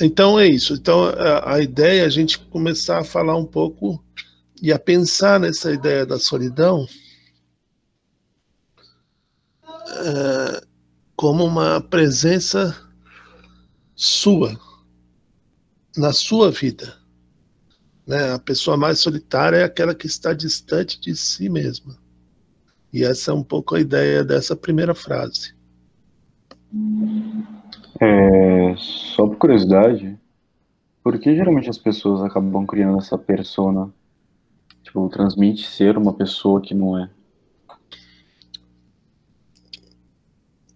Então é isso. Então a ideia é a gente começar a falar um pouco e a pensar nessa ideia da solidão como uma presença sua, na sua vida. Né? A pessoa mais solitária é aquela que está distante de si mesma. E essa é um pouco a ideia dessa primeira frase. Só por curiosidade, por que geralmente as pessoas acabam criando essa persona? Tipo, transmite ser uma pessoa que não é.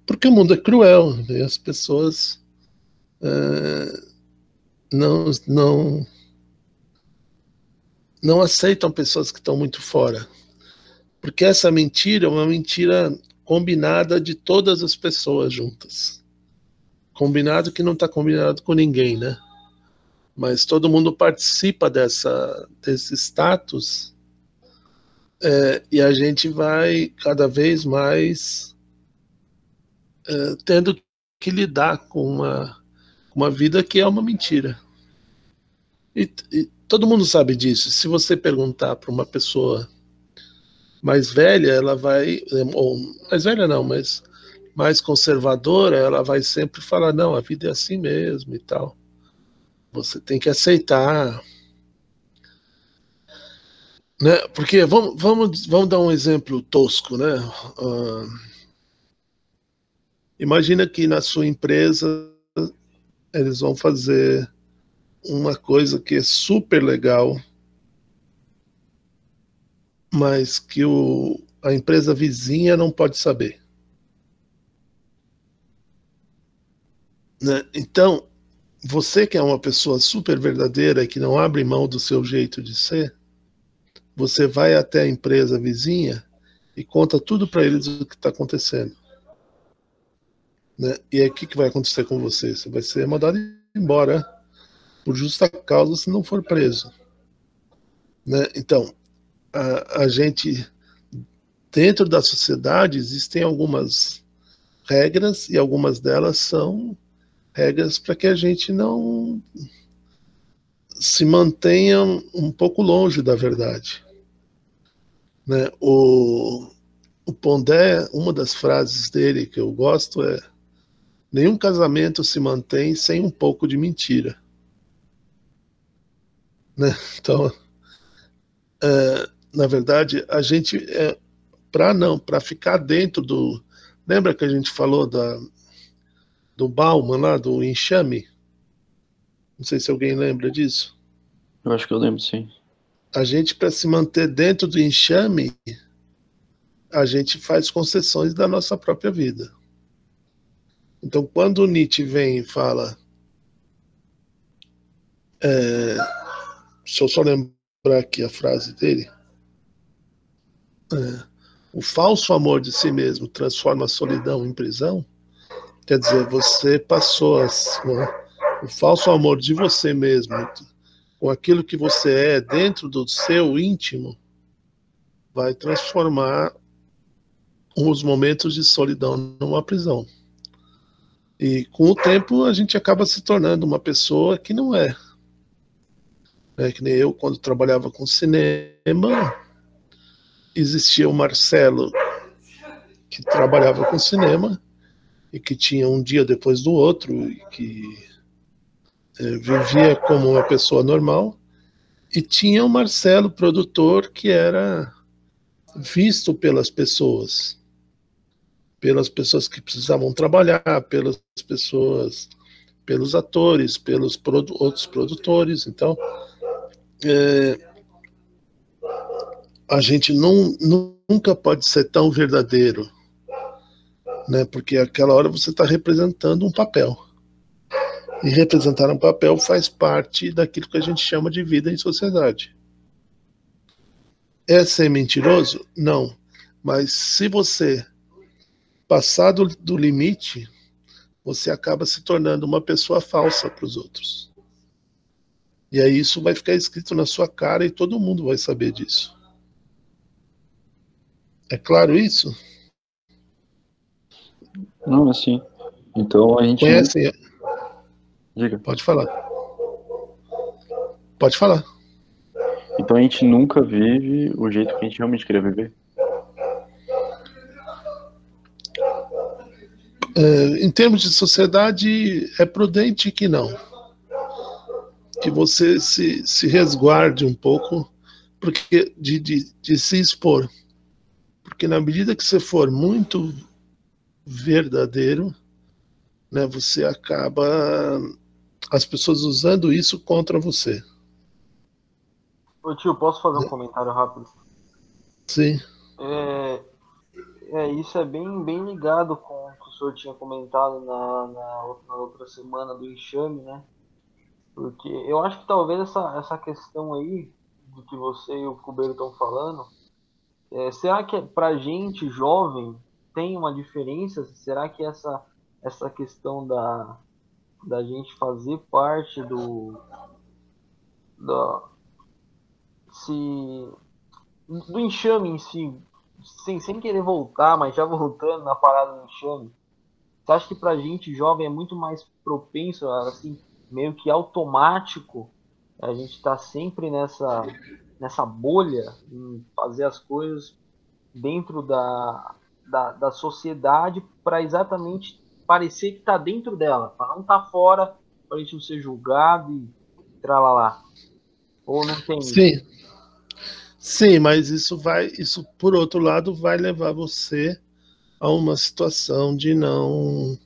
Porque o mundo é cruel, né? As pessoas não, não aceitam pessoas que estão muito fora. Porque essa mentira é uma mentira combinada de todas as pessoas juntas. Combinado que não está combinado com ninguém, né? Mas todo mundo participa desse status, e a gente vai cada vez mais tendo que lidar com uma vida que é uma mentira. E todo mundo sabe disso. Se você perguntar para uma pessoa mais velha, ela vai, ou mais velha não, mas mais conservadora, ela vai sempre falar, não, a vida é assim mesmo e tal. Você tem que aceitar, né? Porque vamos dar um exemplo tosco, né? Uh, Imagina que na sua empresa eles vão fazer uma coisa que é super legal, mas que a empresa vizinha não pode saber. Né? Então, você que é uma pessoa super verdadeira e que não abre mão do seu jeito de ser, você vai até a empresa vizinha e conta tudo para eles o que está acontecendo. Né? E aí o que vai acontecer com você? Você vai ser mandado embora por justa causa se não for preso. Né? Então, a gente, dentro da sociedade, existem algumas regras e algumas delas são regras para que a gente não se mantenha um pouco longe da verdade. Né? O Pondé, uma das frases dele que eu gosto é: nenhum casamento se mantém sem um pouco de mentira. Né? Então, na verdade, a gente para ficar dentro do. Lembra que a gente falou do Bauman lá, do enxame? Não sei se alguém lembra disso. Eu acho que eu lembro, sim. A gente, para se manter dentro do enxame, a gente faz concessões da nossa própria vida. Então, quando o Nietzsche vem e fala, deixa eu só lembrar aqui a frase dele, o falso amor de si mesmo transforma a solidão em prisão, quer dizer, você passou o falso amor de você mesmo, com aquilo que você é dentro do seu íntimo, vai transformar os momentos de solidão numa prisão. E com o tempo a gente acaba se tornando uma pessoa que não é. Que nem eu, quando trabalhava com cinema, existia o Marcelo, que trabalhava com cinema, e que tinha um dia depois do outro, e que vivia como uma pessoa normal, e tinha o Marcelo, produtor, que era visto pelas pessoas que precisavam trabalhar, pelas pessoas, pelos atores, pelos outros produtores. Então, a gente nunca pode ser tão verdadeiro, né? Porque aquela hora você está representando um papel. E representar um papel faz parte daquilo que a gente chama de vida em sociedade. É ser mentiroso? Não. Mas se você passar do limite, você acaba se tornando uma pessoa falsa para os outros. E aí isso vai ficar escrito na sua cara e todo mundo vai saber disso. É claro isso? Não, assim. Então a gente não. Conhecem? Diga. Pode falar. Pode falar. Então a gente nunca vive o jeito que a gente realmente queria viver? Em termos de sociedade, é prudente que não. Que você se resguarde um pouco porque de se expor. Porque na medida que você for muito verdadeiro, né, você acaba as pessoas usando isso contra você. Ô tio, posso fazer um comentário rápido? Sim. Isso é bem ligado com o que o senhor tinha comentado na outra semana do enxame, né? Porque eu acho que talvez essa questão aí, do que você e o Cubeiro estão falando, será que pra gente jovem tem uma diferença? Será que essa questão da gente fazer parte da, se, do enxame em si, sem querer voltar, mas já voltando na parada do enxame, você acha que pra gente jovem é muito mais propenso, assim, meio que automático, a gente tá sempre nessa bolha, em fazer as coisas dentro da sociedade para exatamente parecer que tá dentro dela, para não estar fora, para a gente não ser julgado e tralalá. Ou não tem isso? Sim. Sim, mas isso por outro lado vai levar você a uma situação de não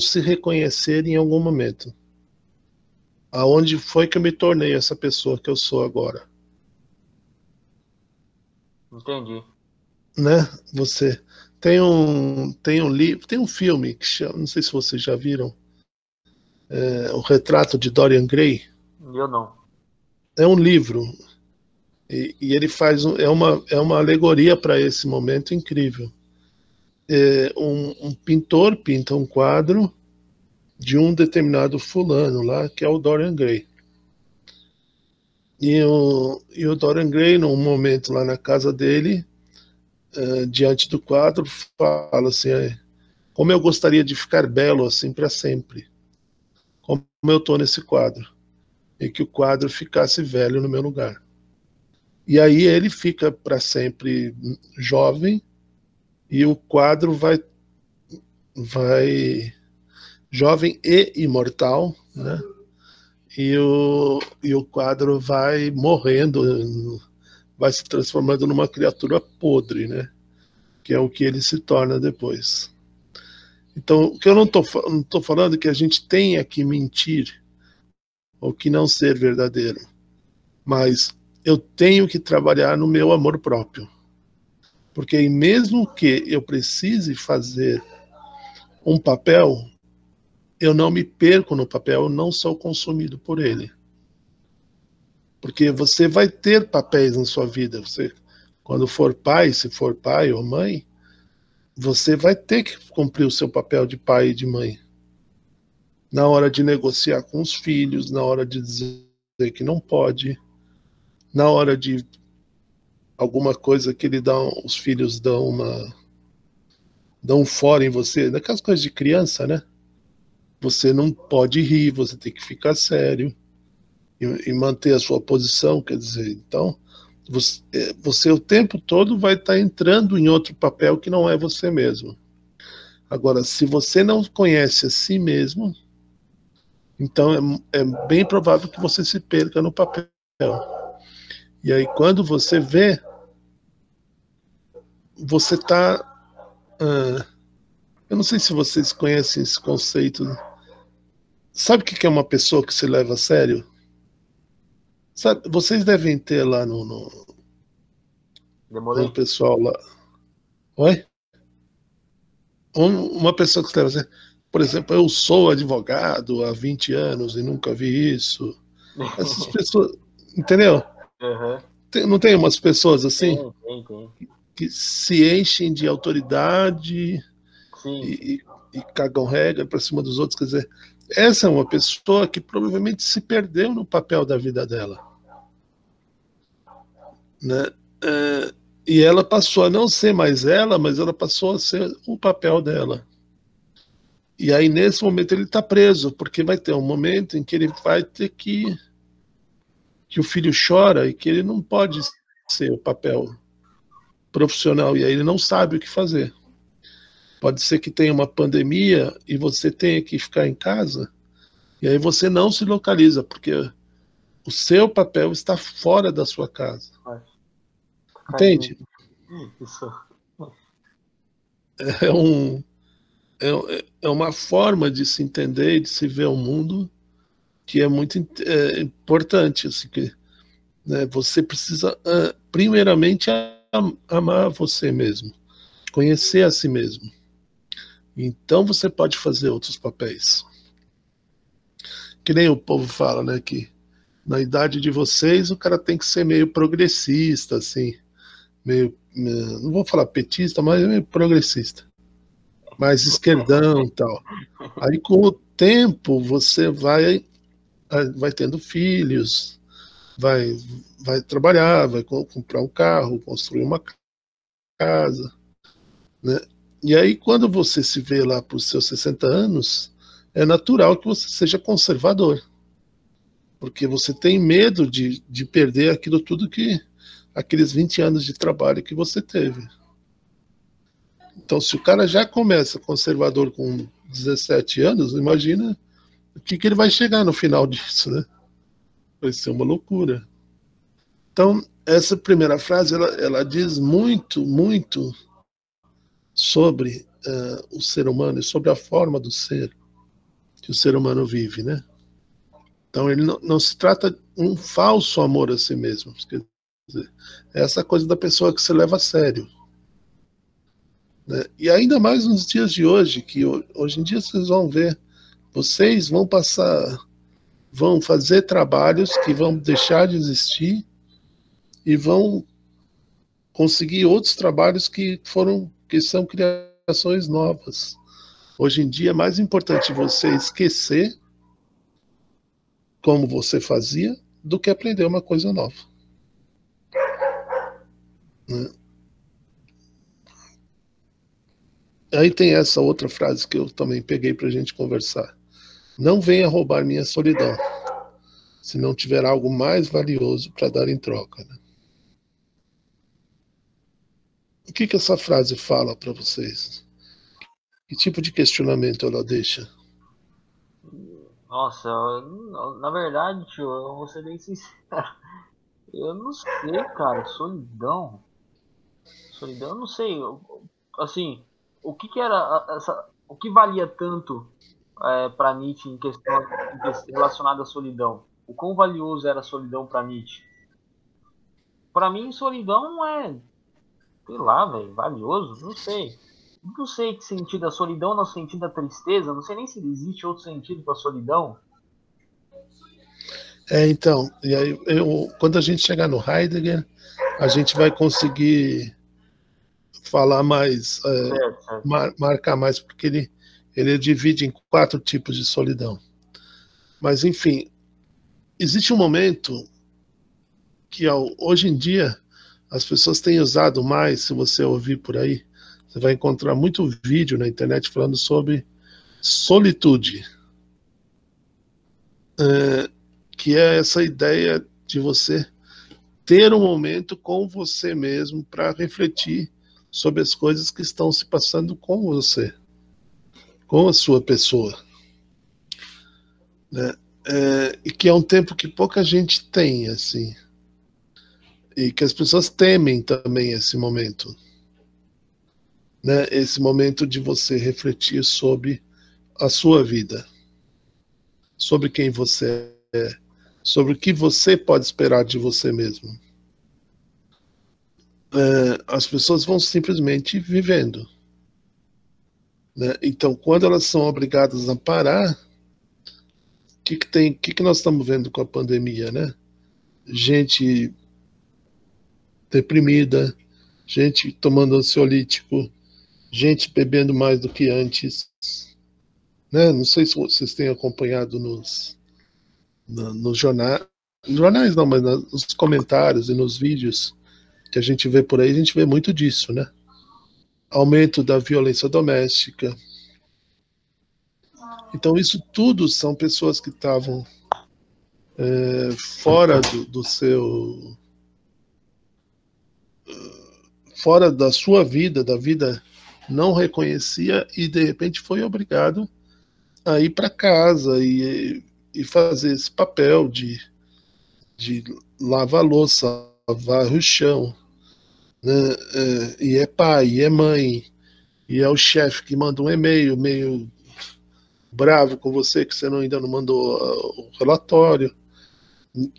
se reconhecer em algum momento. Aonde foi que eu me tornei essa pessoa que eu sou agora? Entendi. Né? Você tem um livro, tem um filme que chama, não sei se vocês já viram, O Retrato de Dorian Gray. Eu não. É um livro e ele faz é uma alegoria para esse momento incrível. Um pintor pinta um quadro de um determinado fulano lá, que é o Dorian Gray. E o Dorian Gray, num momento lá na casa dele, diante do quadro, fala assim: como eu gostaria de ficar belo assim para sempre, como eu estou nesse quadro, e que o quadro ficasse velho no meu lugar. E aí ele fica para sempre jovem e o quadro vai jovem e imortal, né? E o quadro vai morrendo, vai se transformando numa criatura podre, né? Que é o que ele se torna depois. Então, o que eu não tô falando é que a gente tenha que mentir ou que não ser verdadeiro, mas eu tenho que trabalhar no meu amor próprio. Porque mesmo que eu precise fazer um papel, eu não me perco no papel, eu não sou consumido por ele. Porque você vai ter papéis na sua vida. Você, quando for pai, se for pai ou mãe, você vai ter que cumprir o seu papel de pai e de mãe. Na hora de negociar com os filhos, na hora de dizer que não pode, na hora de alguma coisa que os filhos dão um fora em você, daquelas coisas de criança, né? Você não pode rir, você tem que ficar sério e manter a sua posição, quer dizer, então você o tempo todo vai estar entrando em outro papel que não é você mesmo. Agora, se você não conhece a si mesmo, então é bem provável que você se perca no papel. E aí, quando você vê, você está. Eu não sei se vocês conhecem esse conceito. Sabe o que é uma pessoa que se leva a sério? Sabe, vocês devem ter lá no Demorei? pessoal lá. Oi? Uma pessoa que se leva a sério. Por exemplo, eu sou advogado há 20 anos e nunca vi isso. Essas pessoas. Entendeu? Uhum. Não tem umas pessoas assim Tem. que se enchem de autoridade Sim. e cagam regra para cima dos outros. Quer dizer, essa é uma pessoa que provavelmente se perdeu no papel da vida dela. Né? E ela passou a não ser mais ela, mas ela passou a ser o papel dela. E aí, nesse momento, ele está preso, porque vai ter um momento em que ele vai ter que o filho chora e que ele não pode ser o papel profissional, e aí ele não sabe o que fazer. Pode ser que tenha uma pandemia e você tenha que ficar em casa, e aí você não se localiza, porque o seu papel está fora da sua casa. Entende? Isso. É uma forma de se entender e de se ver o mundo que é muito importante. Assim, que, né, você precisa, primeiramente, amar você mesmo, conhecer a si mesmo. Então você pode fazer outros papéis. Que nem o povo fala, né, que na idade de vocês o cara tem que ser meio progressista, assim, meio, não vou falar petista, mas meio progressista, mais esquerdão e tal. Aí com o tempo você vai tendo filhos, vai trabalhar, vai comprar um carro, construir uma casa, né? E aí quando você se vê lá para os seus 60 anos, é natural que você seja conservador, porque você tem medo de perder aquilo tudo aqueles 20 anos de trabalho que você teve. Então, se o cara já começa conservador com 17 anos, imagina o que ele vai chegar no final disso, né? Vai ser uma loucura. Então, essa primeira frase, ela diz muito, muito sobre o ser humano e sobre a forma do ser que o ser humano vive, né? Então, ele não se trata de um falso amor a si mesmo. Quer dizer, é essa coisa da pessoa que se leva a sério. Né? E ainda mais nos dias de hoje, que hoje em dia vocês vão ver, vocês vão fazer trabalhos que vão deixar de existir e vão conseguir outros trabalhos que são criações novas. Hoje em dia é mais importante você esquecer como você fazia do que aprender uma coisa nova. Né? Aí tem essa outra frase que eu também peguei para a gente conversar. Não venha roubar minha solidão, se não tiver algo mais valioso para dar em troca. Né? O que essa frase fala para vocês? Que tipo de questionamento ela deixa? Nossa, na verdade, tio, eu vou ser bem sincero. Eu não sei, cara. Solidão. Solidão, eu não sei. Assim, o que era o que valia tanto para Nietzsche em questão relacionada à solidão? O quão valioso era a solidão para Nietzsche? Para mim, solidão não é, sei lá, velho, valioso. Não sei. Não sei que sentido a solidão no sentido da tristeza. Não sei nem se existe outro sentido para solidão. Então, e aí quando a gente chegar no Heidegger, a gente vai conseguir falar mais, Certo. marcar mais, porque ele divide em 4 tipos de solidão. Mas, enfim, existe um momento que hoje em dia as pessoas têm usado mais, se você ouvir por aí, você vai encontrar muito vídeo na internet falando sobre solitude. Que é essa ideia de você ter um momento com você mesmo para refletir sobre as coisas que estão se passando com você, com a sua pessoa. Né? E que é um tempo que pouca gente tem, assim. E que as pessoas temem também esse momento. Né? Esse momento de você refletir sobre a sua vida, sobre quem você é, sobre o que você pode esperar de você mesmo. As pessoas vão simplesmente vivendo. Né? Então, quando elas são obrigadas a parar, o que nós estamos vendo com a pandemia? Né? Gente deprimida, gente tomando ansiolítico, gente bebendo mais do que antes. Né? Não sei se vocês têm acompanhado nos jornais não, mas nos comentários e nos vídeos que a gente vê por aí, a gente vê muito disso, né? Aumento da violência doméstica, Então, isso tudo são pessoas que estavam fora do seu... fora da sua vida, da vida não reconhecia e, de repente, foi obrigado a ir para casa e fazer esse papel de lavar a louça, lavar o chão, né? E é pai, e é mãe, e é o chefe que manda um e-mail meio bravo com você que você ainda não mandou o relatório.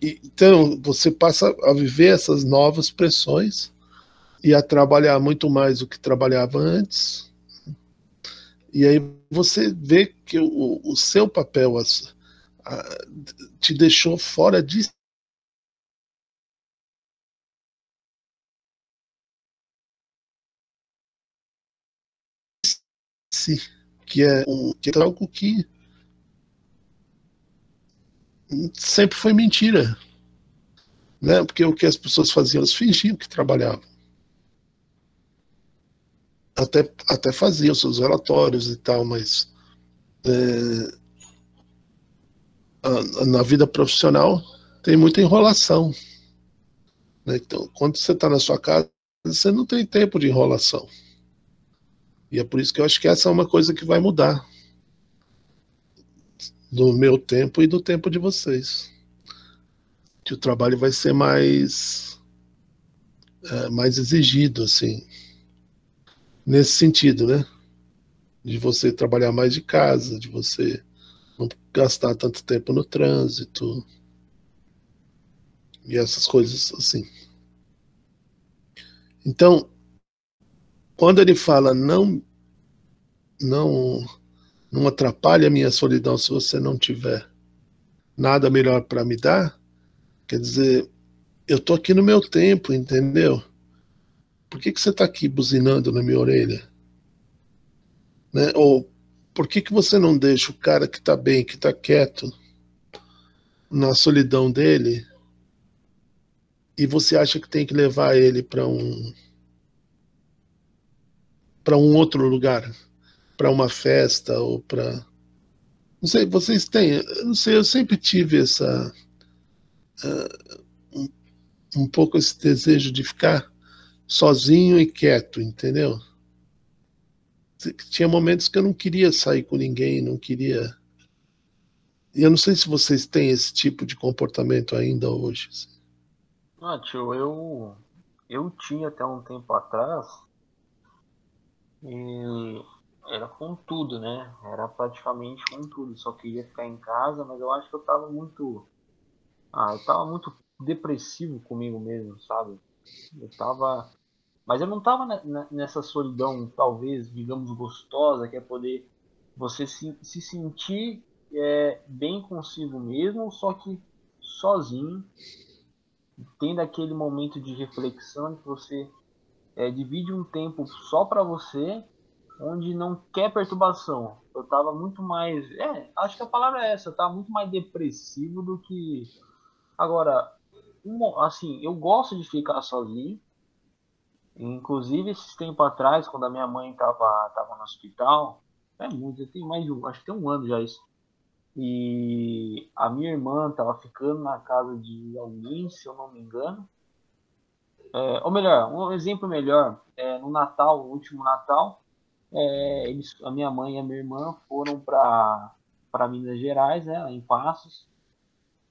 Então você passa a viver essas novas pressões e a trabalhar muito mais do que trabalhava antes. E aí você vê que o seu papel te deixou fora de si, que é algo que sempre foi mentira, né? Porque o que as pessoas faziam, elas fingiam que trabalhavam. Até faziam seus relatórios e tal, mas na vida profissional tem muita enrolação, né? Então, quando você está na sua casa, você não tem tempo de enrolação. E é por isso que eu acho que essa é uma coisa que vai mudar do meu tempo e do tempo de vocês. Que o trabalho vai ser mais exigido, assim, nesse sentido, né? De você trabalhar mais de casa, de você não gastar tanto tempo no trânsito e essas coisas assim. Então, quando ele fala não não atrapalhe a minha solidão se você não tiver nada melhor para me dar, quer dizer, eu tô aqui no meu tempo, entendeu? Por que você tá aqui buzinando na minha orelha? Né? Ou por que você não deixa o cara que tá bem, que tá quieto, na solidão dele, e você acha que tem que levar ele para um outro lugar, para uma festa ou para... Não sei, vocês têm, eu não sei, eu sempre tive um pouco esse desejo de ficar sozinho e quieto, entendeu? Tinha momentos que eu não queria sair com ninguém, não queria. E eu não sei se vocês têm esse tipo de comportamento ainda hoje. Tio, eu tinha até um tempo atrás e era com tudo, né? Era praticamente com tudo. Só queria ficar em casa, mas eu acho que eu tava muito depressivo comigo mesmo, sabe? Eu tava, mas eu não tava nessa solidão, talvez, digamos, gostosa, que é poder você se sentir bem consigo mesmo, só que sozinho, tendo aquele momento de reflexão que você divide um tempo só para você, onde não quer perturbação. Eu tava muito mais, acho que a palavra é essa, eu tava muito mais depressivo do que agora. Assim, eu gosto de ficar sozinho. Inclusive, esses tempos atrás, quando a minha mãe tava no hospital, tem mais de acho que tem um ano já isso. E a minha irmã tava ficando na casa de alguém, se eu não me engano. Ou melhor, um exemplo melhor, no Natal, no último Natal, a minha mãe e a minha irmã foram para Minas Gerais, né, em Passos.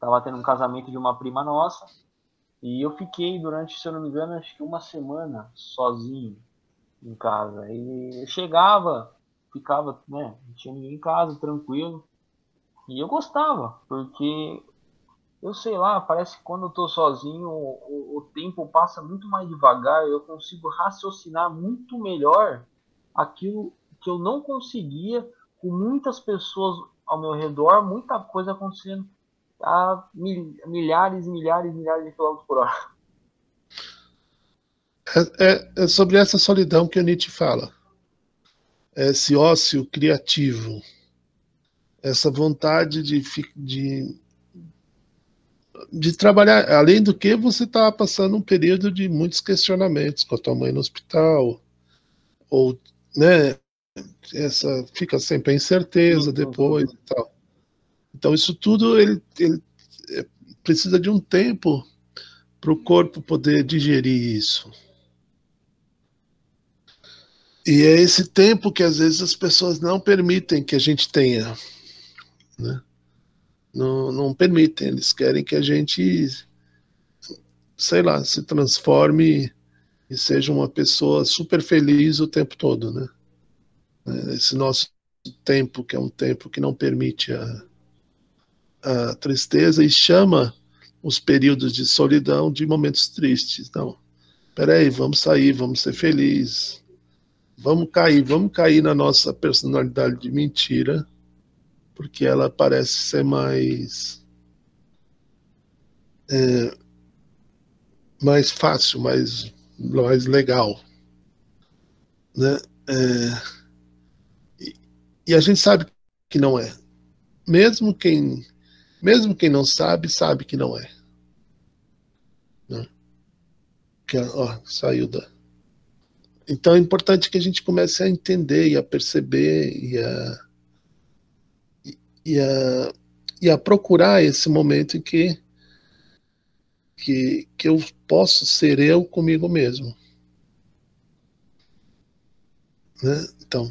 Tava tendo um casamento de uma prima nossa. E eu fiquei durante, se eu não me engano, acho que uma semana sozinho em casa. E eu chegava, ficava, né, não tinha ninguém em casa, tranquilo. E eu gostava, porque eu sei lá, parece que quando eu tô sozinho, o tempo passa muito mais devagar, eu consigo raciocinar muito melhor aquilo que eu não conseguia com muitas pessoas ao meu redor, muita coisa acontecendo a milhares e milhares e milhares de quilômetros por hora. É sobre essa solidão que o Nietzsche fala. Esse ócio criativo, essa vontade de trabalhar, além do que você está passando um período de muitos questionamentos com a tua mãe no hospital, ou, né, fica sempre a incerteza depois e tal. Então isso tudo ele precisa de um tempo para o corpo poder digerir isso. E é esse tempo que às vezes as pessoas não permitem que a gente tenha, né? Não permitem, eles querem que a gente, sei lá, se transforme e seja uma pessoa super feliz o tempo todo, né? Esse nosso tempo, que é um tempo que não permite a tristeza e chama os períodos de solidão de momentos tristes. Não, peraí, vamos sair, vamos ser felizes, vamos cair na nossa personalidade de mentira, porque ela parece ser mais fácil, mais legal, né? E a gente sabe que não é. Mesmo quem não sabe, sabe que não é. Né? Saiu da. Então é importante que a gente comece a entender e a perceber e a procurar esse momento em que eu posso ser eu comigo mesmo. Né? Então,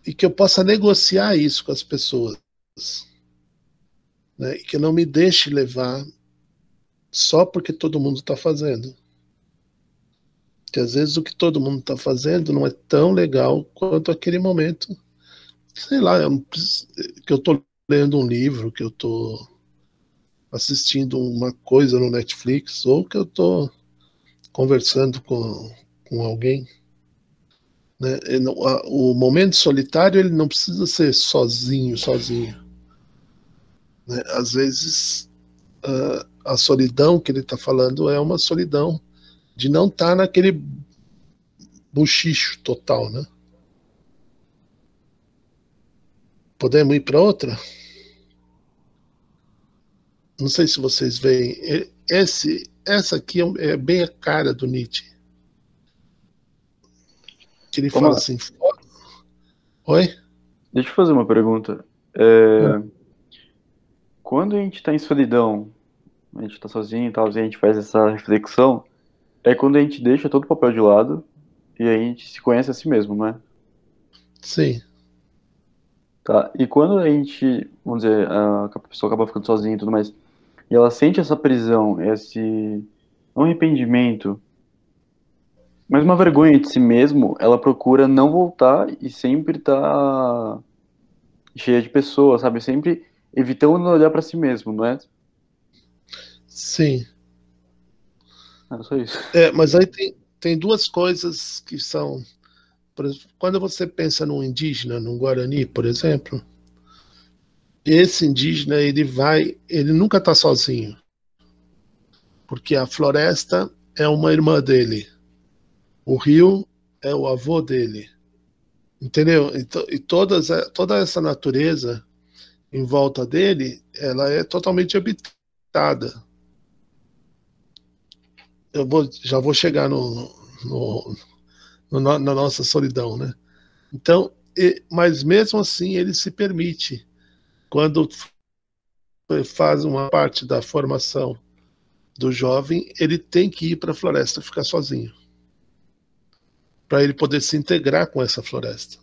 e que eu possa negociar isso com as pessoas. Né? E que eu não me deixe levar só porque todo mundo está fazendo. Que às vezes o que todo mundo está fazendo não é tão legal quanto aquele momento. Sei lá, que eu estou lendo um livro, que eu estou assistindo uma coisa no Netflix, ou que eu estou conversando com alguém. Né? O momento solitário ele não precisa ser sozinho. Né? Às vezes a solidão que ele está falando é uma solidão de não estar naquele buchicho total, né? Podemos ir para outra? Não sei se vocês veem. Essa aqui é bem a cara do Nietzsche. Que ele fala assim... Oi? Deixa eu fazer uma pergunta. Quando a gente está em solidão, a gente está sozinho e tal, e a gente faz essa reflexão, é quando a gente deixa todo o papel de lado e a gente se conhece a si mesmo, não é? Sim. Tá? E quando a gente, vamos dizer, a pessoa acaba ficando sozinha e tudo mais, e ela sente essa prisão, esse não arrependimento, mas uma vergonha de si mesmo, ela procura não voltar e sempre tá cheia de pessoas, sabe? Sempre evitando olhar pra si mesmo, não é? Sim. É só isso. Mas aí tem duas coisas que são... Por exemplo, quando você pensa num indígena, num Guarani, por exemplo, esse indígena ele nunca está sozinho, porque a floresta é uma irmã dele, o rio é o avô dele, entendeu? E toda essa natureza em volta dele, ela é totalmente habitada. Já vou chegar na nossa solidão, né? Então, mas mesmo assim ele se permite, quando faz uma parte da formação do jovem, ele tem que ir para a floresta ficar sozinho, para ele poder se integrar com essa floresta.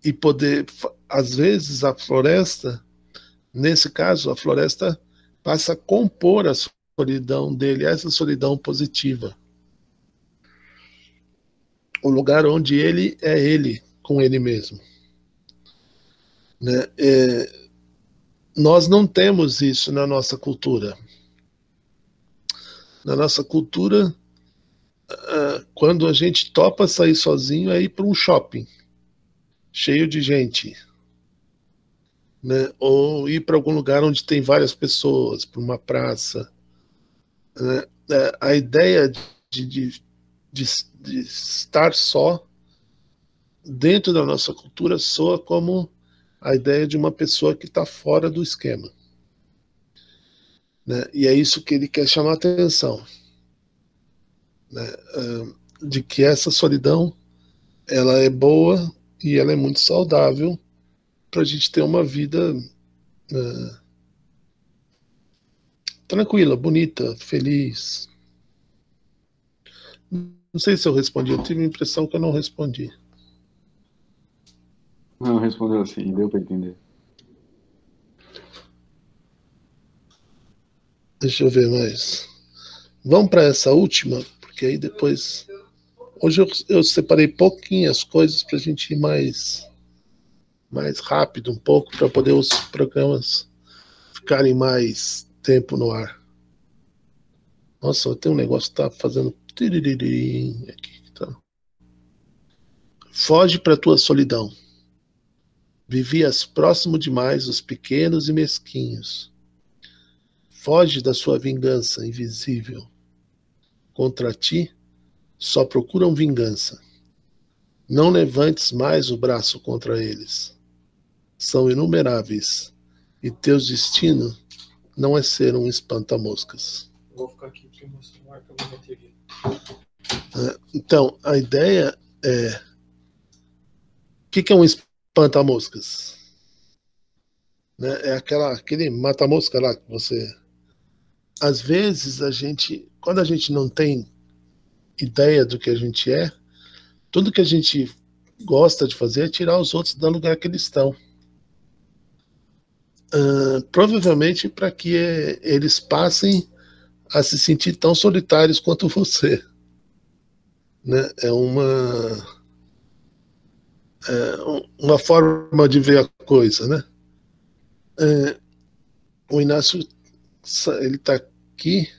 E poder, às vezes, a floresta, nesse caso, a floresta passa a compor a solidão dele, essa solidão positiva. O lugar onde ele é ele, com ele mesmo. Né? Nós não temos isso na nossa cultura. Na nossa cultura, quando a gente topa sair sozinho, é ir para um shopping cheio de gente, né? Ou ir para algum lugar onde tem várias pessoas, para uma praça. Né? A ideia de estar só dentro da nossa cultura soa como a ideia de uma pessoa que está fora do esquema. Né? E é isso que ele quer chamar a atenção. Né? De que essa solidão ela é boa e ela é muito saudável para a gente ter uma vida tranquila, bonita, feliz. Não sei se eu respondi, eu tive a impressão que eu não respondi. Não, respondeu assim, deu para entender. Deixa eu ver mais. Vamos para essa última, porque aí depois. Hoje eu separei pouquinhas coisas para a gente ir mais rápido um pouco, para poder os programas ficarem mais tempo no ar. Nossa, tem um negócio que tá fazendo tiriririm aqui. Tá. Foge para tua solidão. Vivias próximo demais os pequenos e mesquinhos. Foge da sua vingança invisível. Contra ti só procuram vingança. Não levantes mais o braço contra eles. São inumeráveis, e teu destino não é ser um espanta-moscas. Vou ficar aqui porque meu celular acabou a bateria. Então, a ideia é... O que é um espanta-moscas? Né? É aquele mata-mosca lá que você... Às vezes, quando a gente não tem ideia do que a gente é, tudo que a gente gosta de fazer é tirar os outros do lugar que eles estão. Provavelmente para que eles passem a se sentir tão solitários quanto você. Né? É uma forma de ver a coisa. Né? O Inácio ele está aqui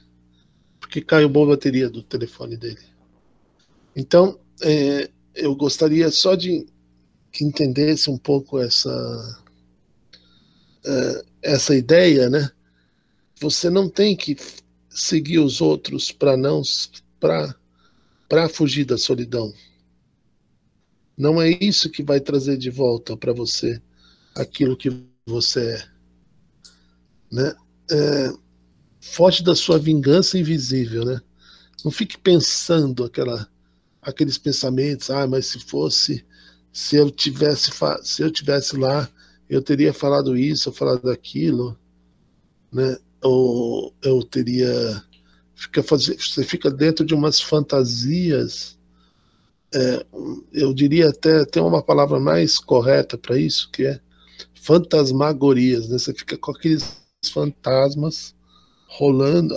porque caiu boa bateria do telefone dele. Então, eu gostaria só de que entendesse um pouco essa ideia, né? Você não tem que seguir os outros para fugir da solidão. Não é isso que vai trazer de volta para você aquilo que você é. Né? Foge da sua vingança invisível, né? Não fique pensando aqueles pensamentos, mas se eu tivesse lá, eu teria falado isso, falado aquilo, né? Ou eu teria... Você fica dentro de umas fantasias, eu diria até tem uma palavra mais correta para isso, que é fantasmagorias, né? Você fica com aqueles fantasmas rolando,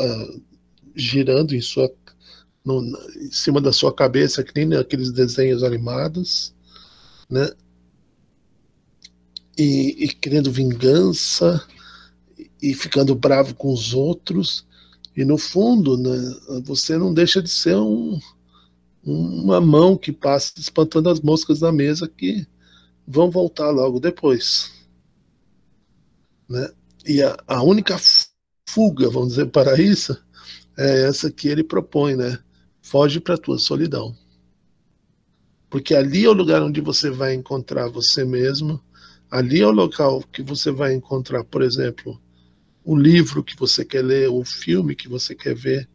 girando em cima da sua cabeça, que nem aqueles desenhos animados, né? E querendo vingança, e ficando bravo com os outros, e no fundo, né, você não deixa de ser uma mão que passa espantando as moscas da mesa que vão voltar logo depois. Né? E a única fuga, vamos dizer, para isso, é essa que ele propõe, né? Foge para a tua solidão. Porque ali é o lugar onde você vai encontrar você mesmo, ali é o local que você vai encontrar, por exemplo, o livro que você quer ler, o filme que você quer ver,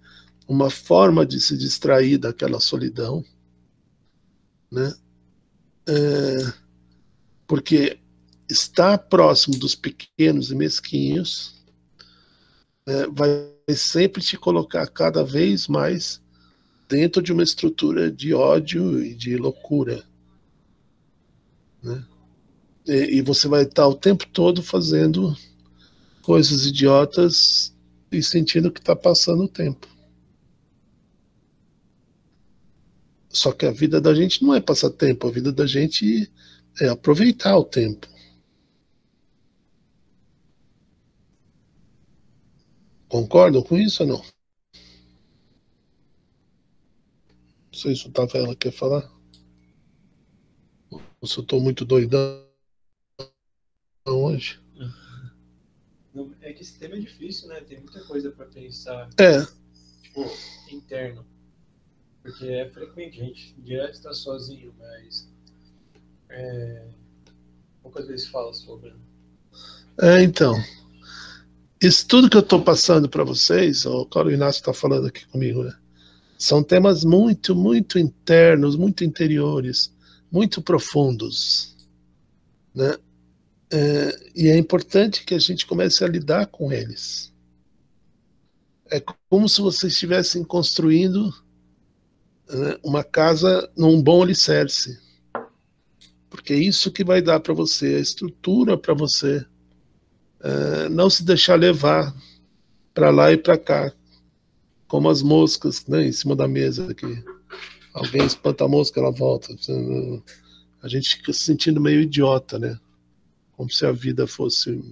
uma forma de se distrair daquela solidão, né? Porque estar próximo dos pequenos e mesquinhos vai sempre te colocar cada vez mais dentro de uma estrutura de ódio e de loucura. Né? E você vai estar o tempo todo fazendo coisas idiotas e sentindo que está passando o tempo. Só que a vida da gente não é passar tempo, a vida da gente é aproveitar o tempo. Concordam com isso ou não? Não sei se o Tavela quer falar. Ou se eu estou muito doidão hoje. Não, é que esse tema é difícil, né? Tem muita coisa para pensar. Tipo, interno. Porque é frequente, a gente direto está sozinho, mas poucas vezes fala sobre. Então, isso tudo que eu estou passando para vocês, o Carlos Inácio está falando aqui comigo, né? São temas muito, muito internos, muito interiores, muito profundos, né? E é importante que a gente comece a lidar com eles. É como se vocês estivessem construindo, né, uma casa num bom alicerce. Porque é isso que vai dar para você, a estrutura para você não se deixar levar para lá e para cá, como as moscas, né, em cima da mesa aqui. Alguém espanta a mosca, ela volta. A gente fica se sentindo meio idiota, né? Como se a vida fosse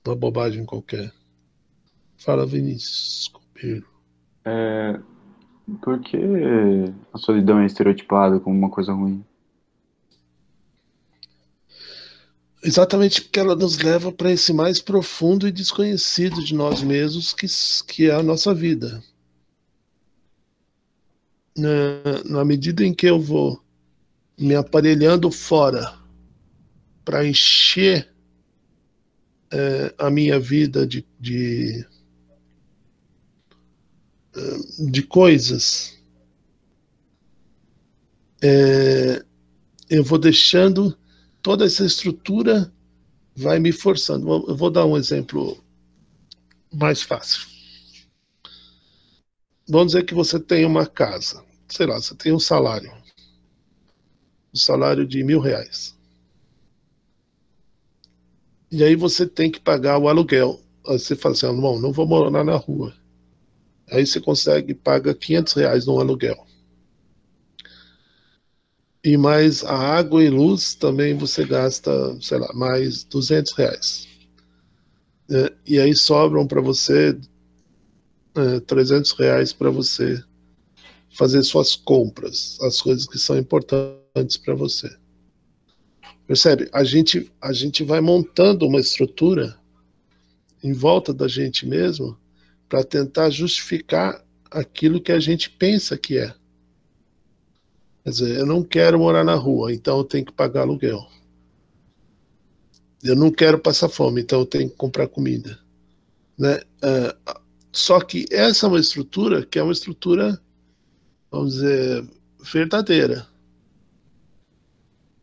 uma bobagem qualquer. Fala, Vinícius Copeiro. Por que a solidão é estereotipada como uma coisa ruim? Exatamente porque ela nos leva para esse mais profundo e desconhecido de nós mesmos, que é a nossa vida. Na medida em que eu vou me aparelhando fora para encher a minha vida de coisas, eu vou deixando toda essa estrutura, vai me forçando. Eu vou dar um exemplo mais fácil. Vamos dizer que você tem uma casa, sei lá, você tem um salário de R$1.000. E aí você tem que pagar o aluguel. Aí você fala assim, irmão, não vou morar na rua. Aí você paga R$500 no aluguel. E mais a água e luz também você gasta, sei lá, mais R$200. E aí sobram para você R$300 para você fazer suas compras, as coisas que são importantes para você. Percebe? A gente vai montando uma estrutura em volta da gente mesmo para tentar justificar aquilo que a gente pensa que é. Quer dizer, eu não quero morar na rua, então eu tenho que pagar aluguel. Eu não quero passar fome, então eu tenho que comprar comida. Né? Só que essa é uma estrutura que é uma estrutura, vamos dizer, verdadeira.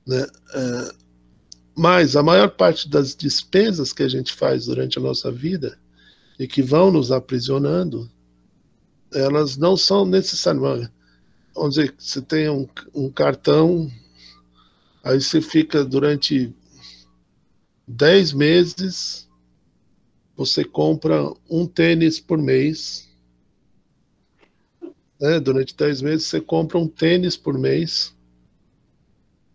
Né? Mas a maior parte das despesas que a gente faz durante a nossa vida e que vão nos aprisionando, elas não são necessariamente... Vamos dizer, você tem um cartão, aí você fica durante 10 meses, você compra um tênis por mês. Né? Durante 10 meses você compra um tênis por mês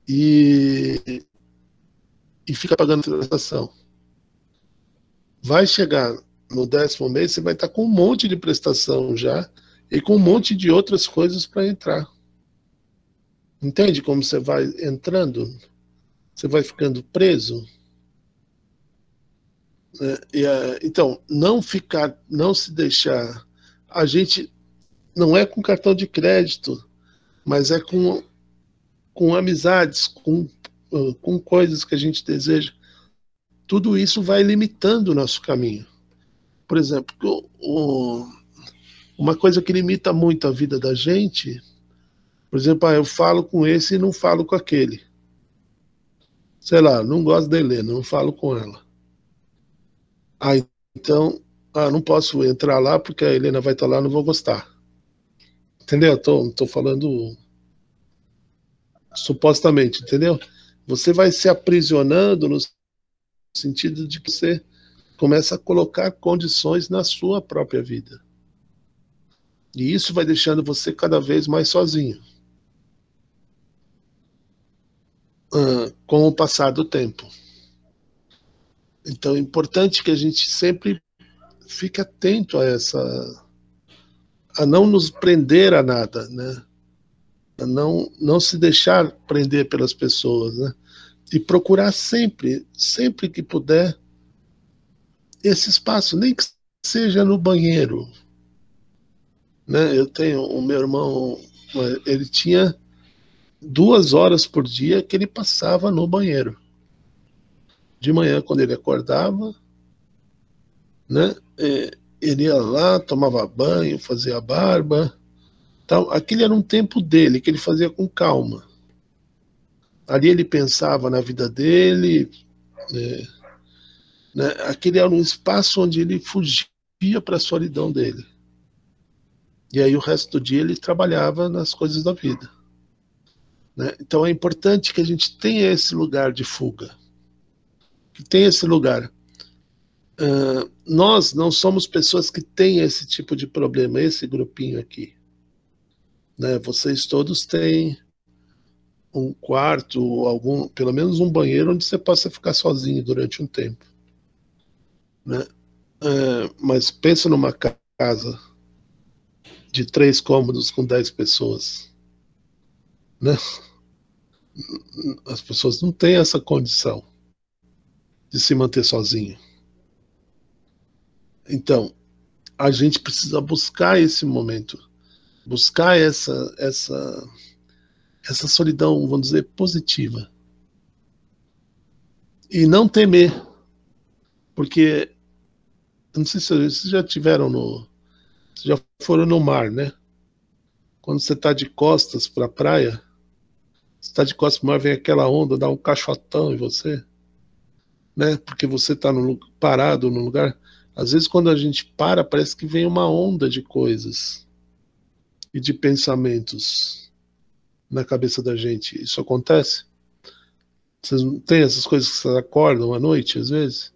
e fica pagando prestação. Vai chegar no 10º mês, você vai estar com um monte de prestação já e com um monte de outras coisas para entrar. Entende como você vai entrando? Você vai ficando preso? Então, não se deixar... A gente não é com cartão de crédito, mas é com amizades, com coisas que a gente deseja. Tudo isso vai limitando o nosso caminho. Por exemplo, uma coisa que limita muito a vida da gente, por exemplo, eu falo com esse e não falo com aquele. Sei lá, não gosto da Helena, não falo com ela. Então, não posso entrar lá porque a Helena vai estar lá, não vou gostar. Entendeu? Tô falando supostamente, entendeu? Você vai se aprisionando no sentido de que você começa a colocar condições na sua própria vida. E isso vai deixando você cada vez mais sozinho. Com o passar do tempo. Então é importante que a gente sempre fique atento a não nos prender a nada, né? A não se deixar prender pelas pessoas, né? E procurar sempre que puder, esse espaço, nem que seja no banheiro. Né? Eu tenho o meu irmão, ele tinha 2 horas por dia que ele passava no banheiro. De manhã, quando ele acordava, né? Ele ia lá, tomava banho, fazia barba. Tal. Aquele era um tempo dele, que ele fazia com calma. Ali ele pensava na vida dele, né? Aquele era um espaço onde ele fugia para a solidão dele. E aí o resto do dia ele trabalhava nas coisas da vida. Né? Então é importante que a gente tenha esse lugar de fuga, que tenha esse lugar. Nós não somos pessoas que têm esse tipo de problema, esse grupinho aqui. Né? Vocês todos têm um quarto, pelo menos um banheiro onde você possa ficar sozinho durante um tempo. Né? Mas pensa numa casa de 3 cômodos com 10 pessoas. Né? As pessoas não têm essa condição de se manter sozinho. Então, a gente precisa buscar esse momento, buscar essa solidão, vamos dizer, positiva. E não temer, porque, eu não sei se vocês já já foram no mar, né? Quando você está de costas para a praia, você está de costas para o mar, vem aquela onda, dá um caixotão em você, né? Porque você está parado no lugar. Às vezes, quando a gente para, parece que vem uma onda de coisas e de pensamentos na cabeça da gente. Isso acontece? Vocês não têm essas coisas que vocês acordam à noite, às vezes,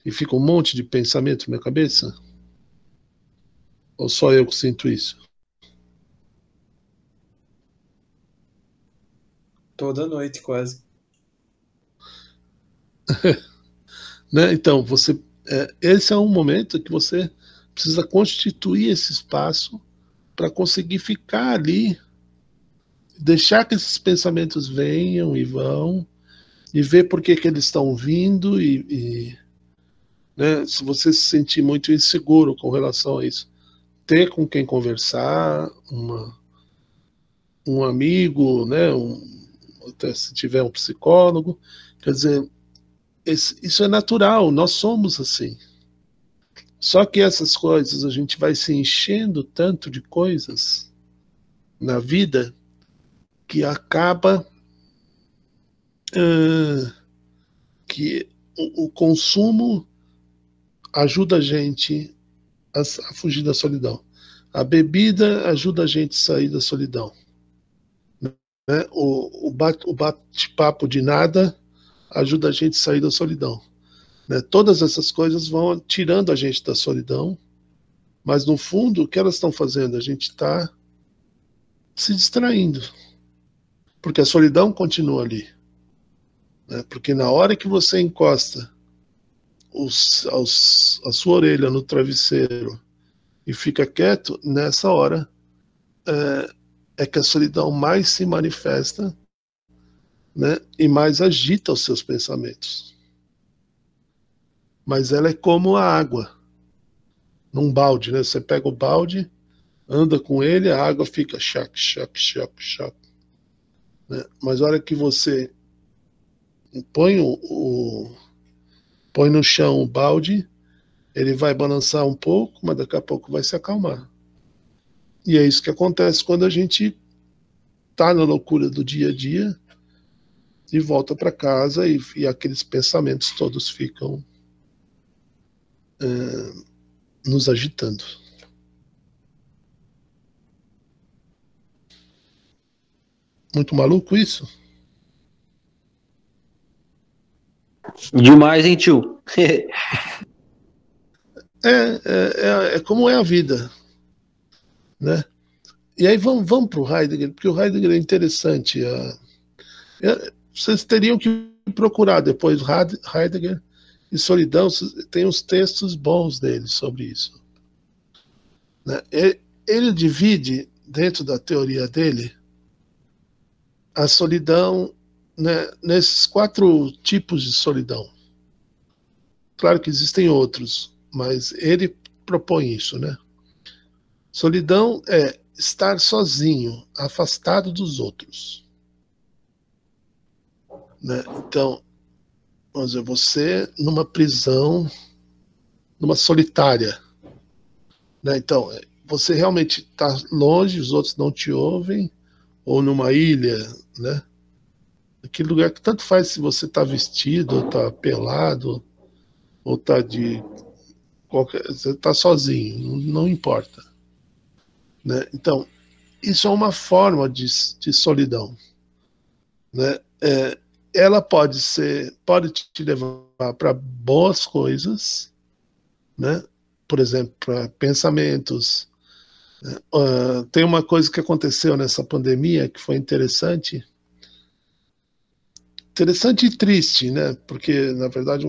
e fica um monte de pensamento na cabeça? Ou só eu que sinto isso? Toda noite, quase. Né? Então, esse é um momento que você precisa constituir esse espaço para conseguir ficar ali, deixar que esses pensamentos venham e vão, e ver por que eles estão vindo, né, se você se sentir muito inseguro com relação a isso, ter com quem conversar, um amigo, né, até se tiver um psicólogo, quer dizer, isso é natural, nós somos assim. Só que essas coisas, a gente vai se enchendo tanto de coisas na vida que acaba que o consumo ajuda a gente a fugir da solidão. A bebida ajuda a gente a sair da solidão. Né? O bate-papo de nada ajuda a gente a sair da solidão. Né? Todas essas coisas vão tirando a gente da solidão, mas no fundo, o que elas estão fazendo? A gente está se distraindo, porque a solidão continua ali. Né? Porque na hora que você encosta a sua orelha no travesseiro e fica quieto, nessa hora é que a solidão mais se manifesta, né, e mais agita os seus pensamentos. Mas ela é como a água num balde, né? Você pega o balde, anda com ele, a água fica chac, chac, chac, chac. Né? Mas a hora que você põe põe no chão o balde, ele vai balançar um pouco, mas daqui a pouco vai se acalmar. E é isso que acontece quando a gente está na loucura do dia a dia e volta para casa e aqueles pensamentos todos ficam nos agitando. Muito maluco isso? Demais, hein, tio? É como é a vida, né? E aí vamos para o Heidegger, porque o Heidegger é interessante. Vocês teriam que procurar depois Heidegger e Solidão, tem uns textos bons dele sobre isso. Né? Ele divide, dentro da teoria dele, a solidão, né, nesses 4 tipos de solidão. Claro que existem outros, mas ele propõe isso, né? Solidão é estar sozinho, afastado dos outros. Né? Então, vamos dizer, você numa prisão, numa solitária. Né? Então, você realmente está longe, os outros não te ouvem, ou numa ilha, né? Aquele lugar que tanto faz se você está vestido, ou está pelado, ou está de qualquer... Você está sozinho, não importa. Né? Então, isso é uma forma de solidão. Né? Ela pode te levar para boas coisas, né? Por exemplo, para pensamentos. Tem uma coisa que aconteceu nessa pandemia que foi interessante e triste, né? Porque, na verdade,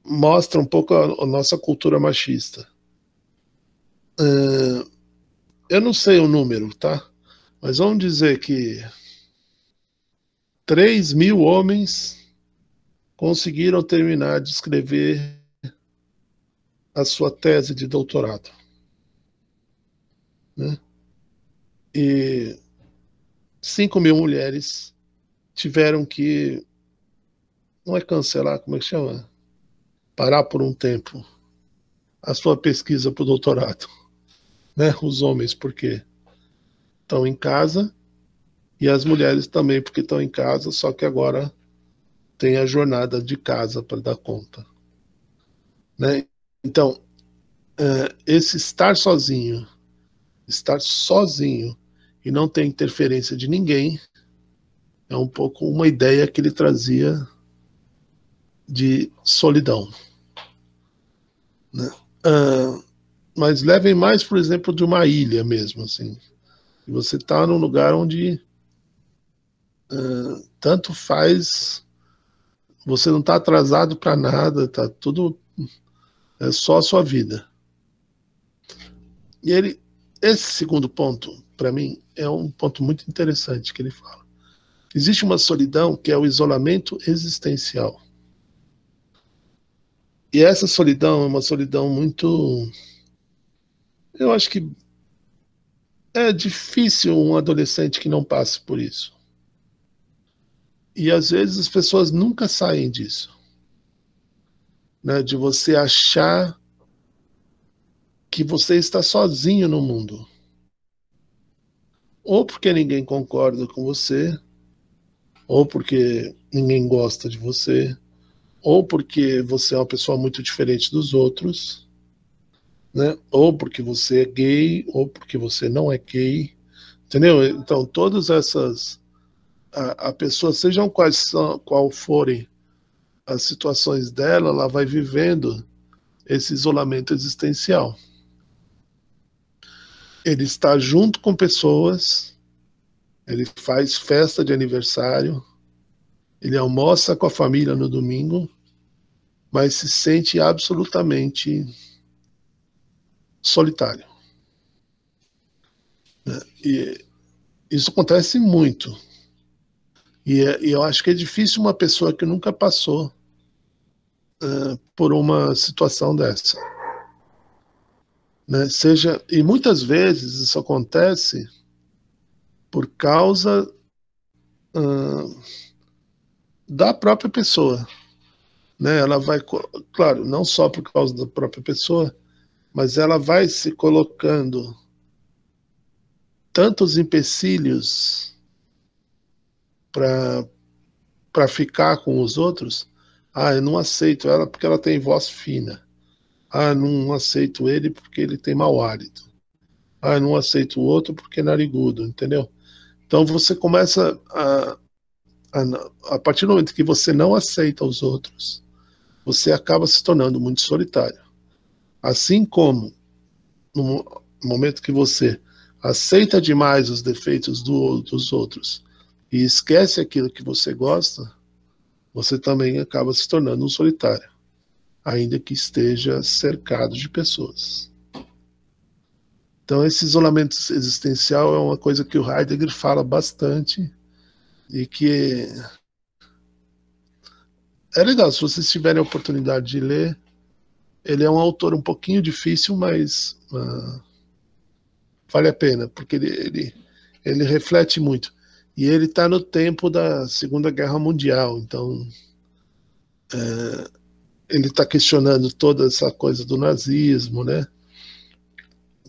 mostra um pouco a nossa cultura machista. Eu não sei o número, tá? Mas vamos dizer que 3.000 homens conseguiram terminar de escrever a sua tese de doutorado. Né? E 5.000 mulheres tiveram que, não é cancelar, como é que chama? Parar por um tempo a sua pesquisa para o doutorado. Né? Os homens, porque estão em casa, e as mulheres também, porque estão em casa, só que agora tem a jornada de casa para dar conta. Né? Então, esse estar sozinho e não ter interferência de ninguém é um pouco uma ideia que ele trazia de solidão. Né? Mas levem mais, por exemplo, de uma ilha mesmo, assim. Você está num lugar onde tanto faz, você não está atrasado para nada, tá tudo, é só a sua vida. E esse segundo ponto, para mim, é um ponto muito interessante que ele fala. Existe uma solidão que é o isolamento existencial. E essa solidão é uma solidão muito... Eu acho que é difícil um adolescente que não passe por isso. E às vezes as pessoas nunca saem disso. Né? De você achar que você está sozinho no mundo. Ou porque ninguém concorda com você, ou porque ninguém gosta de você, ou porque você é uma pessoa muito diferente dos outros, né? Ou porque você é gay, ou porque você não é gay, entendeu? Então, todas essas... A pessoa, sejam qual forem as situações dela, ela vai vivendo esse isolamento existencial. Ele está junto com pessoas, ele faz festa de aniversário, ele almoça com a família no domingo, mas se sente absolutamente solitário. E isso acontece muito. E eu acho que é difícil uma pessoa que nunca passou por uma situação dessa. Né? E muitas vezes isso acontece por causa da própria pessoa. Né? Ela vai, claro, não só por causa da própria pessoa, mas ela vai se colocando tantos empecilhos para ficar com os outros. Eu não aceito ela porque ela tem voz fina. Não aceito ele porque ele tem mau hálito. Não aceito o outro porque é narigudo, entendeu? Então você começa a partir do momento que você não aceita os outros, você acaba se tornando muito solitário. Assim como no momento que você aceita demais os defeitos dos outros e esquece aquilo que você gosta, você também acaba se tornando um solitário, ainda que esteja cercado de pessoas. Então, esse isolamento existencial é uma coisa que o Heidegger fala bastante e que é legal, se vocês tiverem a oportunidade de ler. Ele é um autor um pouquinho difícil, mas vale a pena, porque ele reflete muito. E ele está no tempo da Segunda Guerra Mundial, então ele está questionando toda essa coisa do nazismo, né?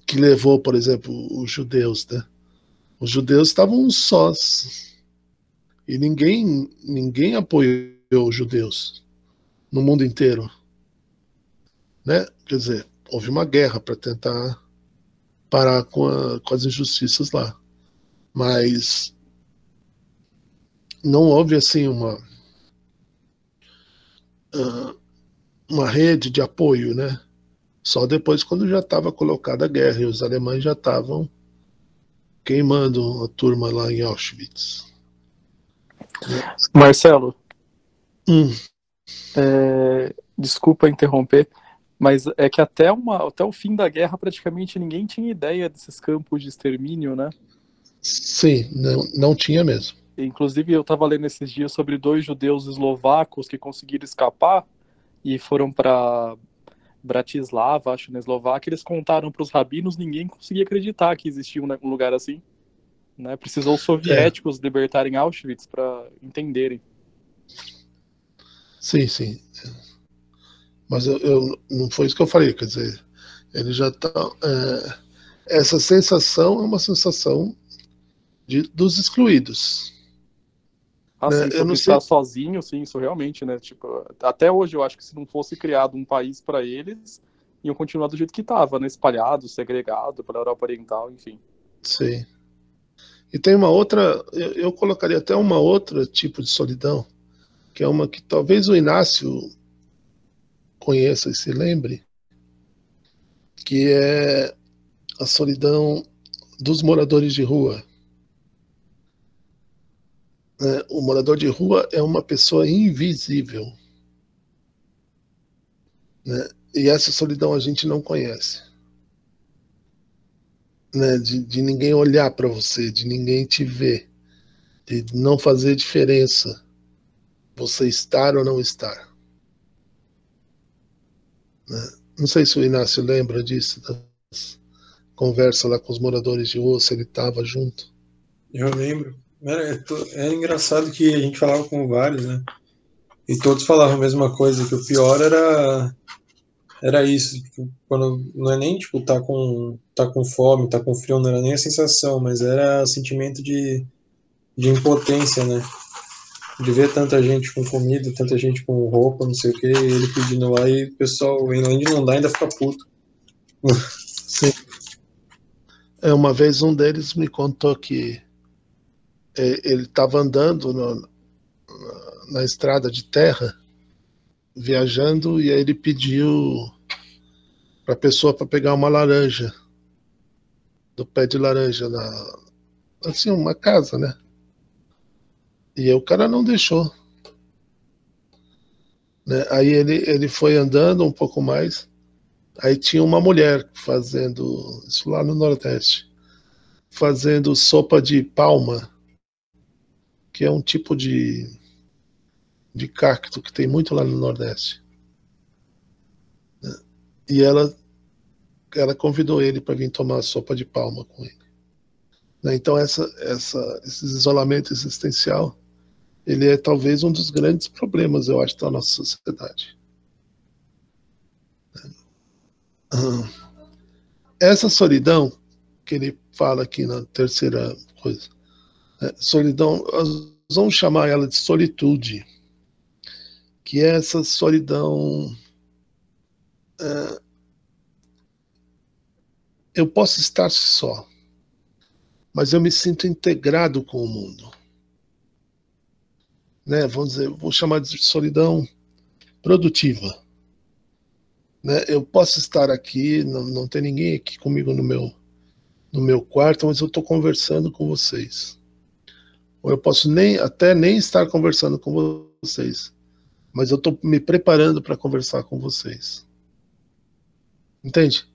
Que levou, por exemplo, os judeus. Né? Os judeus estavam sós. E ninguém apoiou os judeus no mundo inteiro, né? Quer dizer, houve uma guerra para tentar parar com as injustiças lá, mas não houve assim uma rede de apoio, né? Só depois, quando já estava colocada a guerra e os alemães já estavam queimando a turma lá em Auschwitz. Marcelo, Hum, desculpa interromper, mas é que até o fim da guerra praticamente ninguém tinha ideia desses campos de extermínio, né? sim, não tinha mesmo. Inclusive eu estava lendo esses dias sobre 2 judeus eslovacos que conseguiram escapar e foram para Bratislava, acho, na Eslováquia. Eles contaram para os rabinos, ninguém conseguia acreditar que existia um lugar assim, né? Precisou os soviéticos libertarem Auschwitz para entenderem. Sim, sim. Mas eu não foi isso que eu falei, quer dizer, ele já tá. Essa sensação é uma sensação dos excluídos. Assim, Né? Eu sobre não sei. estar sozinho, sim, isso realmente, né? Tipo, até hoje eu acho que se não fosse criado um país para eles, iam continuar do jeito que estava, né? Espalhado, segregado pela Europa Oriental, enfim. Sim. E tem uma outra, eu colocaria até uma outra tipo de solidão, que é uma que talvez o Inácio conheça e se lembre, que é a solidão dos moradores de rua. O morador de rua é uma pessoa invisível, né? E essa solidão a gente não conhece, né? De ninguém olhar para você, de ninguém te ver, de não fazer diferença você estar ou não estar, né? Não sei se o Inácio lembra disso, das conversas lá com os moradores de rua, se ele estava junto. Eu lembro. Era engraçado que a gente falava com vários, né? E todos falavam a mesma coisa, que o pior era isso, tipo, quando não é nem tipo tá com fome, tá com frio, não era nem a sensação, mas era o sentimento de impotência, né? De ver tanta gente com comida, tanta gente com roupa, não sei o que, ele pedindo lá e o pessoal, além de não dar, ainda fica puto. Sim. Uma vez um deles me contou que ele estava andando na estrada de terra, viajando, e aí ele pediu para a pessoa para pegar uma laranja, do pé de laranja, assim, uma casa, né? E aí o cara não deixou. Né? Aí ele foi andando um pouco mais, aí tinha uma mulher fazendo, isso lá no Nordeste, fazendo sopa de palma, que é um tipo de cacto que tem muito lá no Nordeste. Né? E ela convidou ele para vir tomar sopa de palma com ele. Né? Então esse isolamento existencial, ele é talvez um dos grandes problemas, eu acho, da nossa sociedade. Essa solidão que ele fala aqui na terceira coisa, solidão, nós vamos chamar ela de solitude, que é essa solidão. Eu posso estar só, mas eu me sinto integrado com o mundo. Né? Vamos dizer, vou chamar de solidão produtiva. Né? Eu posso estar aqui, não tem ninguém aqui comigo no meu quarto, mas eu estou conversando com vocês. Ou eu posso até nem estar conversando com vocês, mas eu estou me preparando para conversar com vocês. Entende?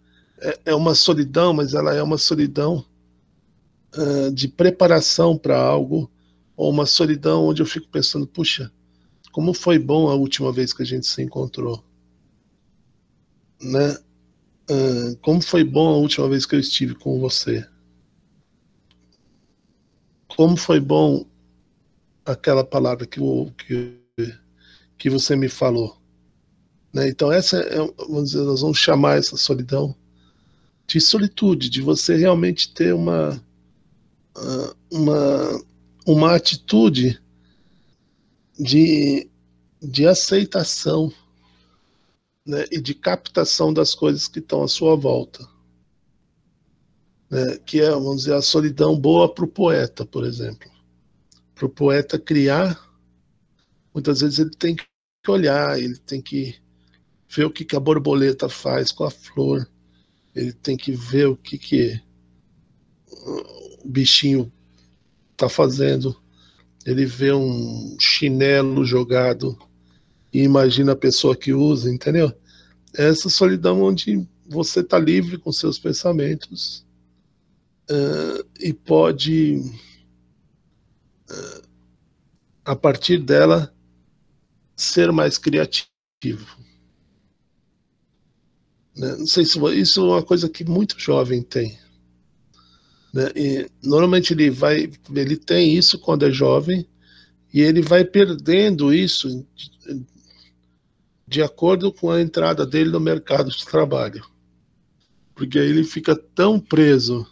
É uma solidão, mas ela é uma solidão de preparação para algo, ou uma solidão onde eu fico pensando, puxa, como foi bom a última vez que a gente se encontrou, né? Como foi bom a última vez que eu estive com você. Como foi bom aquela palavra que você me falou. Né? Então essa vamos dizer, nós vamos chamar essa solidão de solitude, de você realmente ter uma atitude de aceitação, né, e de captação das coisas que estão à sua volta, né, que é, vamos dizer, a solidão boa para o poeta, por exemplo. Para o poeta criar, muitas vezes ele tem que olhar, ele tem que ver o que a borboleta faz com a flor, ele tem que ver o que o bichinho está fazendo, ele vê um chinelo jogado e imagina a pessoa que usa, entendeu? É essa solidão onde você está livre com seus pensamentos e pode, a partir dela, ser mais criativo. Né? Não sei se isso é uma coisa que muito jovem tem. Né? E normalmente ele tem isso quando é jovem e ele vai perdendo isso de acordo com a entrada dele no mercado de trabalho. Porque aí ele fica tão preso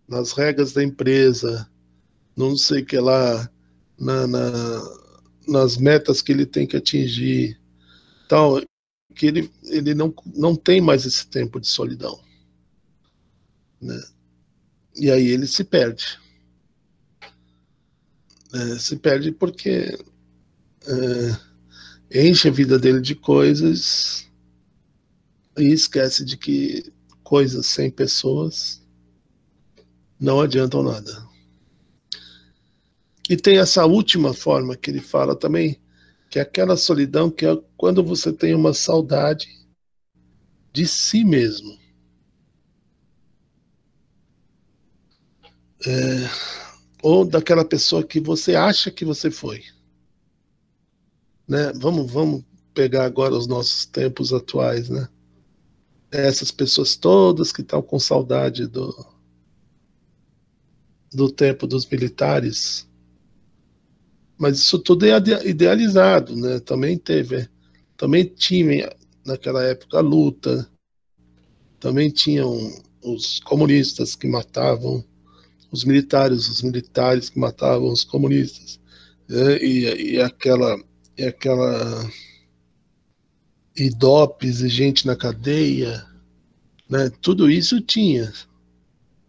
nas regras da empresa, não sei o que lá, nas metas que ele tem que atingir, tal, que ele não tem mais esse tempo de solidão. Né? E aí ele se perde. Se perde porque enche a vida dele de coisas e esquece de que coisas sem pessoas não adiantam nada. E tem essa última forma que ele fala também, que é aquela solidão que é quando você tem uma saudade de si mesmo. Ou daquela pessoa que você acha que você foi. Né? Vamos pegar agora os nossos tempos atuais, né? Essas pessoas todas que estão com saudade do tempo dos militares, mas isso tudo é idealizado, né? Também tinha naquela época a luta, também tinham os comunistas que matavam os militares que matavam os comunistas, né? e aquela e dopes e gente na cadeia, né? Tudo isso tinha.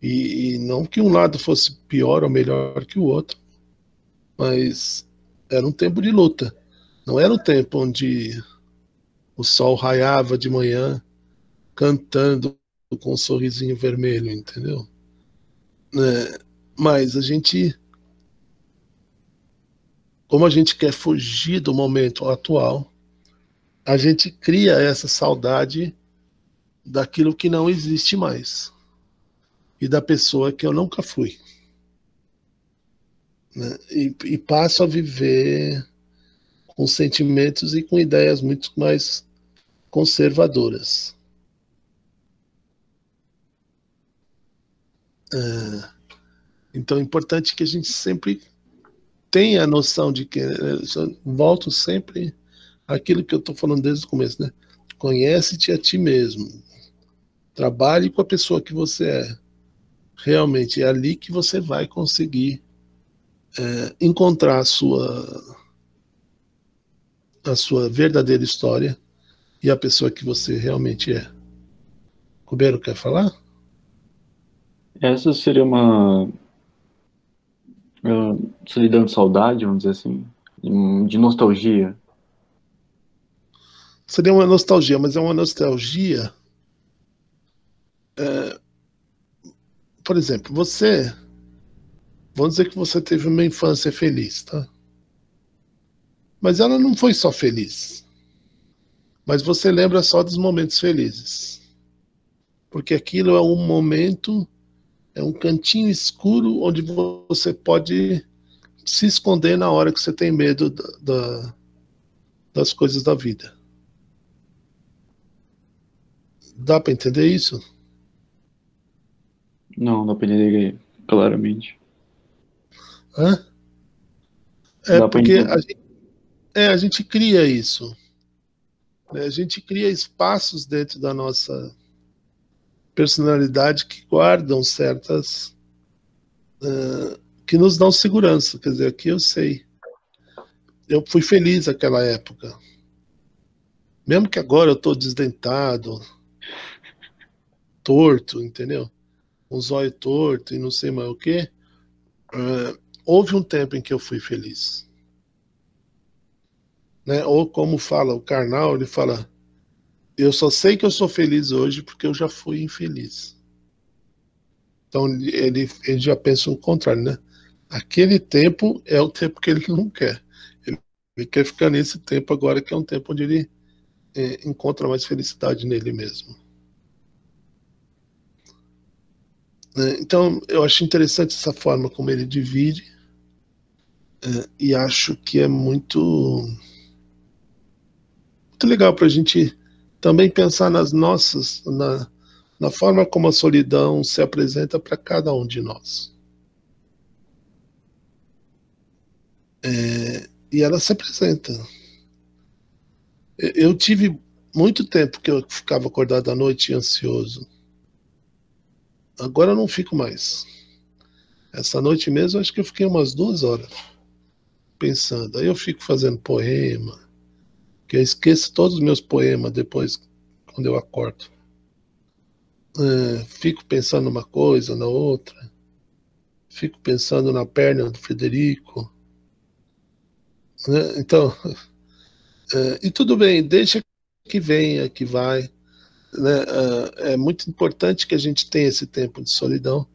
E não que um lado fosse pior ou melhor que o outro, mas era um tempo de luta. Não era um tempo onde o sol raiava de manhã cantando com um sorrisinho vermelho, entendeu? Mas como a gente quer fugir do momento atual, a gente cria essa saudade daquilo que não existe mais e da pessoa que eu nunca fui. Né? E passo a viver com sentimentos e com ideias muito mais conservadoras. Então é importante que a gente sempre tenha a noção de que, volto sempre àquilo que eu estou falando desde o começo, né? Conhece-te a ti mesmo. Trabalhe com a pessoa que você é. Realmente é ali que você vai conseguir encontrar a sua verdadeira história e a pessoa que você realmente é. Cubeiro quer falar? Essa seria uma solidão de saudade, vamos dizer assim, de nostalgia. Seria uma nostalgia, mas é uma nostalgia. Por exemplo, vamos dizer que você teve uma infância feliz, tá? Mas ela não foi só feliz. Mas você lembra só dos momentos felizes. Porque aquilo é um momento, é um cantinho escuro onde você pode se esconder na hora que você tem medo das coisas da vida. Dá para entender isso? Não, dá pra entender claramente. Hã? Dá pra Porque entender. a gente cria isso. Né? A gente cria espaços dentro da nossa personalidade que guardam certas... que nos dão segurança. Quer dizer, aqui eu sei. eu fui feliz naquela época. Mesmo que agora eu tô desdentado, torto, entendeu? Um zóio torto e não sei mais o quê. Houve um tempo em que eu fui feliz. Né? Ou como fala o Karnal, ele fala, eu só sei que eu sou feliz hoje porque eu já fui infeliz. Então ele já pensa o contrário, né? Aquele tempo é o tempo que ele não quer. Ele quer ficar nesse tempo agora, que é um tempo onde ele encontra mais felicidade nele mesmo. Então, eu acho interessante essa forma como ele divide, e acho que é muito legal para a gente também pensar nas nossas, na forma como a solidão se apresenta para cada um de nós. E ela se apresenta. Eu tive muito tempo que eu ficava acordado à noite e ansioso. Agora eu não fico mais. Essa noite mesmo, acho que eu fiquei umas 2 horas pensando. Aí eu fico fazendo poema, que eu esqueço todos os meus poemas depois, quando eu acordo. Fico pensando numa coisa, na outra. Fico pensando na perna do Frederico. Né? Então, e tudo bem, deixa que venha, que vai. Né? É muito importante que a gente tenha esse tempo de solidão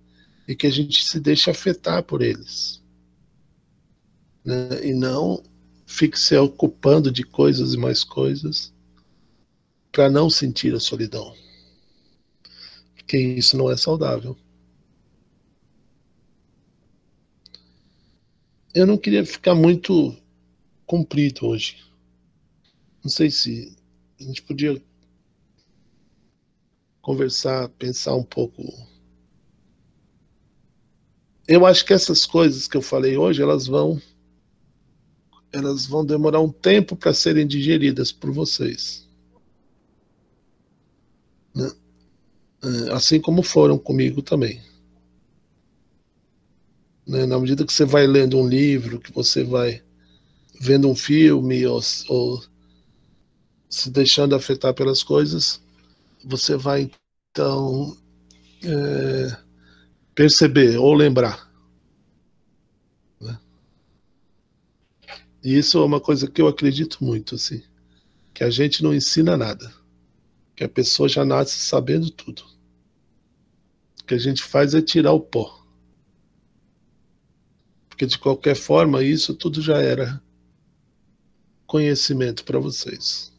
e que a gente se deixe afetar por eles. Né? E não fique se ocupando de coisas e mais coisas para não sentir a solidão. Porque isso não é saudável. Eu não queria ficar muito comprido hoje. Não sei se a gente podia conversar, pensar um pouco. Eu acho que essas coisas que eu falei hoje, elas vão demorar um tempo para serem digeridas por vocês. Né? Assim como foram comigo também. Né? Na medida que você vai lendo um livro, que você vai vendo um filme ou se deixando afetar pelas coisas, você vai então perceber ou lembrar. Né? E isso é uma coisa que eu acredito muito, assim, que a gente não ensina nada, que a pessoa já nasce sabendo tudo. O que a gente faz é tirar o pó. Porque de qualquer forma, isso tudo já era conhecimento para vocês.